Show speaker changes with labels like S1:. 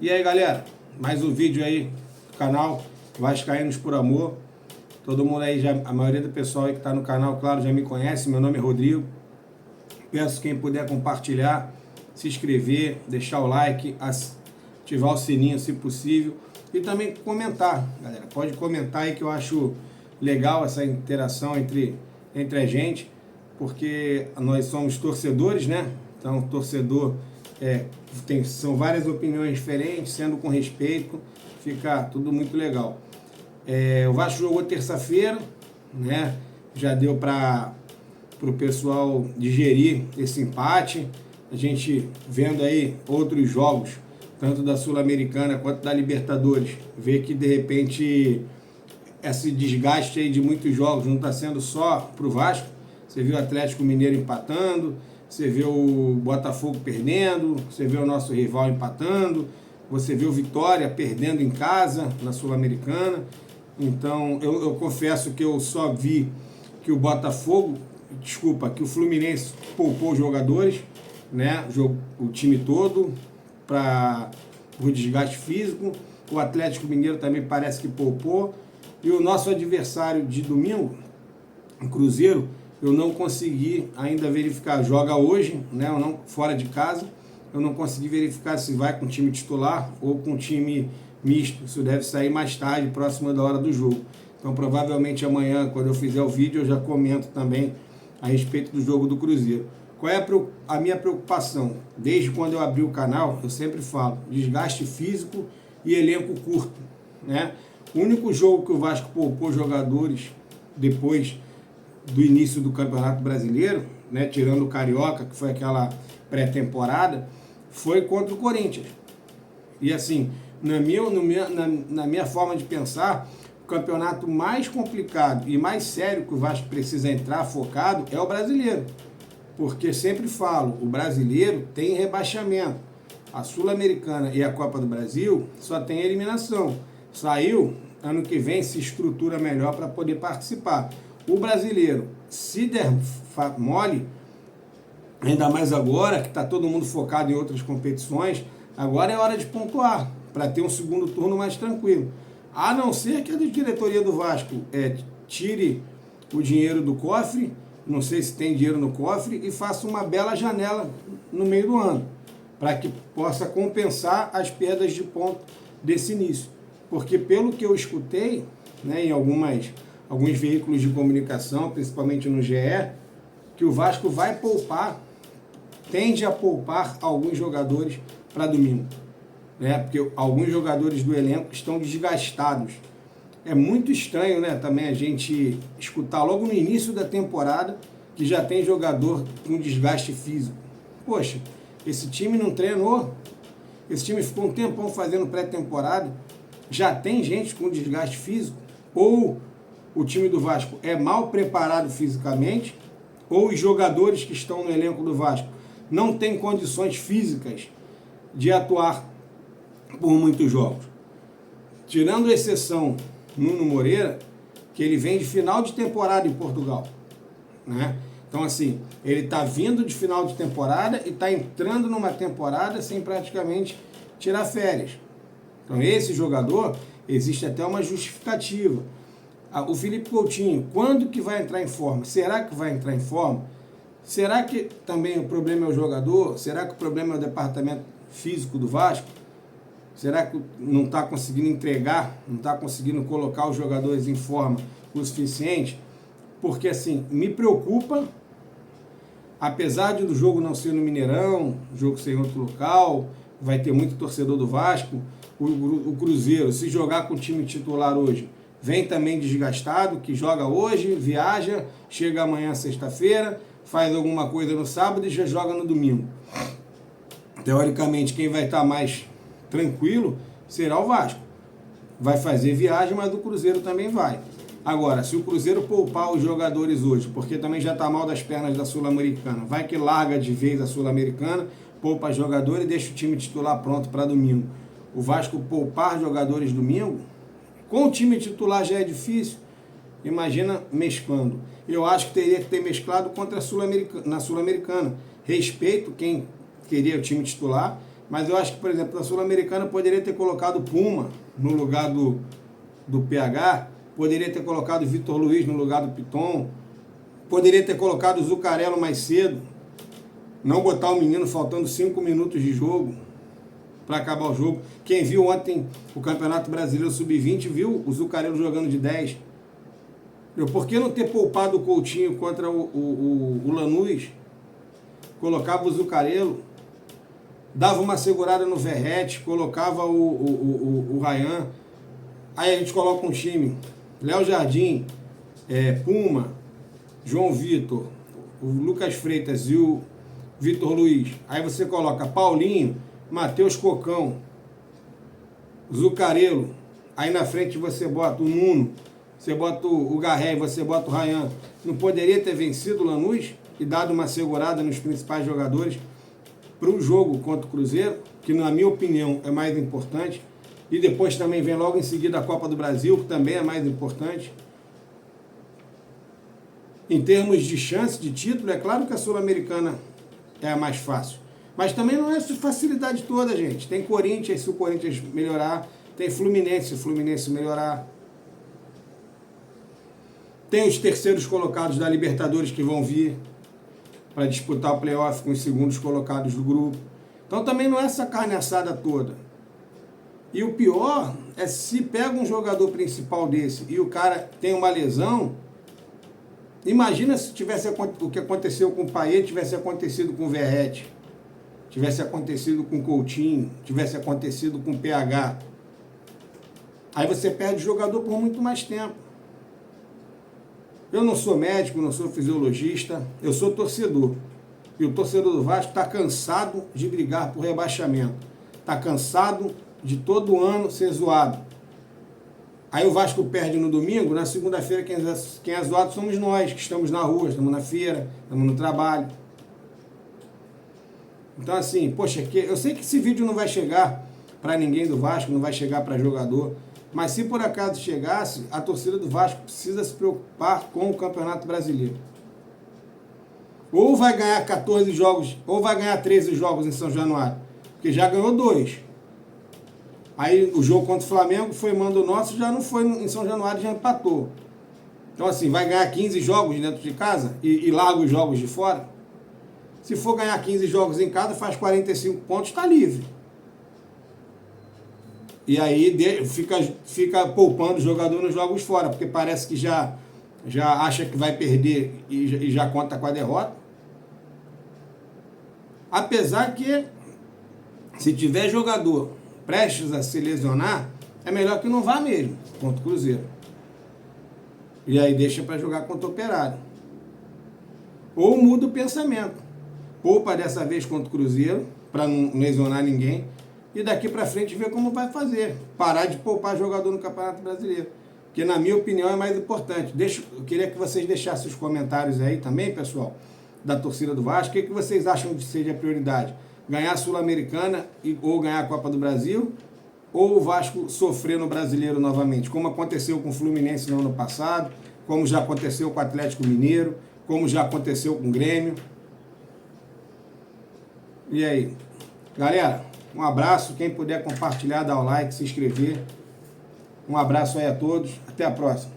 S1: E aí, galera, mais um vídeo aí do canal Vascaínos por Amor. Todo mundo aí, a maioria do pessoal aí que está no canal, claro, já me conhece. Meu nome é Rodrigo. Peço quem puder compartilhar, se inscrever, deixar o like, ativar o sininho se possível. E também comentar, galera. Pode comentar aí que eu acho legal essa interação entre a gente, porque nós somos torcedores, né? Então, torcedor são várias opiniões diferentes, sendo com respeito, fica tudo muito legal. O Vasco jogou terça-feira, né? Já deu para o pessoal digerir esse empate. A gente vendo aí outros jogos, tanto da Sul-Americana quanto da Libertadores, vê que de repente esse desgaste aí de muitos jogos não está sendo só para o Vasco. Você viu o Atlético Mineiro empatando, você vê o Botafogo perdendo, você vê o nosso rival empatando, você vê o Vitória perdendo em casa na Sul-Americana. Então, eu confesso que eu só vi que que o Fluminense poupou os jogadores, né? O time todo para o desgaste físico. O Atlético Mineiro também parece que poupou. E o nosso adversário de domingo, o Cruzeiro, eu não consegui ainda verificar. Joga hoje, né? Fora de casa. Eu não consegui verificar se vai com time titular ou com time misto. Isso deve sair mais tarde, próximo da hora do jogo. Então, provavelmente amanhã, quando eu fizer o vídeo, eu já comento também a respeito do jogo do Cruzeiro. Qual é a minha preocupação? Desde quando eu abri o canal, eu sempre falo, desgaste físico e elenco curto, né? O único jogo que o Vasco poupou jogadores depois do início do Campeonato Brasileiro, né, tirando o Carioca, que foi aquela pré-temporada, foi contra o Corinthians. E assim, na minha forma de pensar, o campeonato mais complicado e mais sério que o Vasco precisa entrar focado é o brasileiro. Porque sempre falo, o brasileiro tem rebaixamento. A Sul-Americana e a Copa do Brasil só tem eliminação. Saiu, ano que vem se estrutura melhor para poder participar. O brasileiro, se der mole, ainda mais agora que está todo mundo focado em outras competições, agora é hora de pontuar, para ter um segundo turno mais tranquilo. A não ser que a diretoria do Vasco tire o dinheiro do cofre, não sei se tem dinheiro no cofre, e faça uma bela janela no meio do ano, para que possa compensar as perdas de ponto desse início. Porque pelo que eu escutei, né, em alguns veículos de comunicação, principalmente no GE, que o Vasco vai tende a poupar alguns jogadores para domingo, né? Porque alguns jogadores do elenco estão desgastados. É muito estranho, né, também a gente escutar logo no início da temporada que já tem jogador com desgaste físico. Poxa, esse time não treinou, esse time ficou um tempão fazendo pré-temporada, já tem gente com desgaste físico, ou o time do Vasco é mal preparado fisicamente, ou os jogadores que estão no elenco do Vasco não têm condições físicas de atuar por muitos jogos. Tirando a exceção Nuno Moreira, que ele vem de final de temporada em Portugal, né? Então, assim, ele está vindo de final de temporada e está entrando numa temporada sem praticamente tirar férias. Então, esse jogador, existe até uma justificativa. O Felipe Coutinho, quando que vai entrar em forma? Será que vai entrar em forma? Será que também o problema é o jogador? Será que o problema é o departamento físico do Vasco? Será que não está conseguindo entregar, não está conseguindo colocar os jogadores em forma o suficiente? Porque, assim, me preocupa, apesar do jogo não ser no Mineirão, jogo ser em outro local, vai ter muito torcedor do Vasco, o Cruzeiro, se jogar com o time titular hoje, vem também desgastado, que joga hoje, viaja, chega amanhã sexta-feira, faz alguma coisa no sábado e já joga no domingo. Teoricamente, quem vai estar mais tranquilo será o Vasco. Vai fazer viagem, mas o Cruzeiro também vai. Agora, se o Cruzeiro poupar os jogadores hoje, porque também já está mal das pernas da Sul-Americana, vai que larga de vez a Sul-Americana, poupa jogadores e deixa o time titular pronto para domingo. O Vasco poupar jogadores domingo, com o time titular já é difícil, imagina mesclando. Eu acho que teria que ter mesclado contra a na Sul-Americana. Respeito quem queria o time titular, Mas eu acho que, por exemplo, na Sul-Americana poderia ter colocado Puma no lugar do PH, poderia ter colocado Vitor Luiz no lugar do Piton, poderia ter colocado o Zuccarello mais cedo, não botar o menino faltando 5 minutos de jogo para acabar o jogo. Quem viu ontem o Campeonato Brasileiro Sub-20 viu o Zuccarello jogando de 10. Por que não ter poupado o Coutinho contra o Lanús? Colocava o Zuccarello, dava uma segurada no Verratti, colocava o Ryan. Aí a gente coloca um time, Léo Jardim, Puma, João Vitor, o Lucas Freitas e o Vitor Luiz. Aí você coloca Paulinho, Matheus Cocão, Zuccarello. Aí na frente você bota o Nuno, você bota o Garré, você bota o Ryan. Não poderia ter vencido o Lanús e dado uma segurada nos principais jogadores para o jogo contra o Cruzeiro, que na minha opinião é mais importante. E depois também vem logo em seguida a Copa do Brasil, que também é mais importante. Em termos de chance de título, é claro que a Sul-Americana é a mais fácil. Mas também não é essa facilidade toda, gente. Tem Corinthians, se o Corinthians melhorar. Tem Fluminense, se o Fluminense melhorar. Tem os terceiros colocados da Libertadores que vão vir para disputar o playoff com os segundos colocados do grupo. Então também não é essa carne assada toda. E o pior é se pega um jogador principal desse e o cara tem uma lesão. Imagina se tivesse o que aconteceu com o Payet, tivesse acontecido com o Verratti, tivesse acontecido com o Coutinho, tivesse acontecido com o PH. Aí você perde o jogador por muito mais tempo. Eu não sou médico, não sou fisiologista, eu sou torcedor. E o torcedor do Vasco está cansado de brigar por rebaixamento. Está cansado de todo ano ser zoado. Aí o Vasco perde no domingo, na segunda-feira quem é zoado somos nós, que estamos na rua, estamos na feira, estamos no trabalho. Então assim, poxa, eu sei que esse vídeo não vai chegar para ninguém do Vasco, não vai chegar para jogador, mas se por acaso chegasse, a torcida do Vasco precisa se preocupar com o Campeonato Brasileiro. Ou vai ganhar 14 jogos, ou vai ganhar 13 jogos em São Januário, porque já ganhou 2. Aí o jogo contra o Flamengo foi mando nosso, já não foi em São Januário, já empatou. Então assim, vai ganhar 15 jogos dentro de casa e larga os jogos de fora. Se for ganhar 15 jogos em casa, faz 45 pontos, está livre. E aí fica poupando o jogador nos jogos fora, porque parece que já acha que vai perder e já conta com a derrota. Apesar que, se tiver jogador prestes a se lesionar, é melhor que não vá mesmo contra o Cruzeiro. E aí deixa para jogar contra o Operário. Ou muda o pensamento. Poupa dessa vez contra o Cruzeiro, para não lesionar ninguém. E daqui para frente ver como vai fazer. Parar de poupar jogador no Campeonato Brasileiro. Que na minha opinião é mais importante. Eu queria que vocês deixassem os comentários aí também, pessoal, da torcida do Vasco. O que vocês acham de seja a prioridade? Ganhar a Sul-Americana ou ganhar a Copa do Brasil? Ou o Vasco sofrer no Brasileiro novamente? Como aconteceu com o Fluminense no ano passado, como já aconteceu com o Atlético Mineiro, como já aconteceu com o Grêmio. E aí? Galera, um abraço. Quem puder compartilhar, dar o like, se inscrever. Um abraço aí a todos. Até a próxima.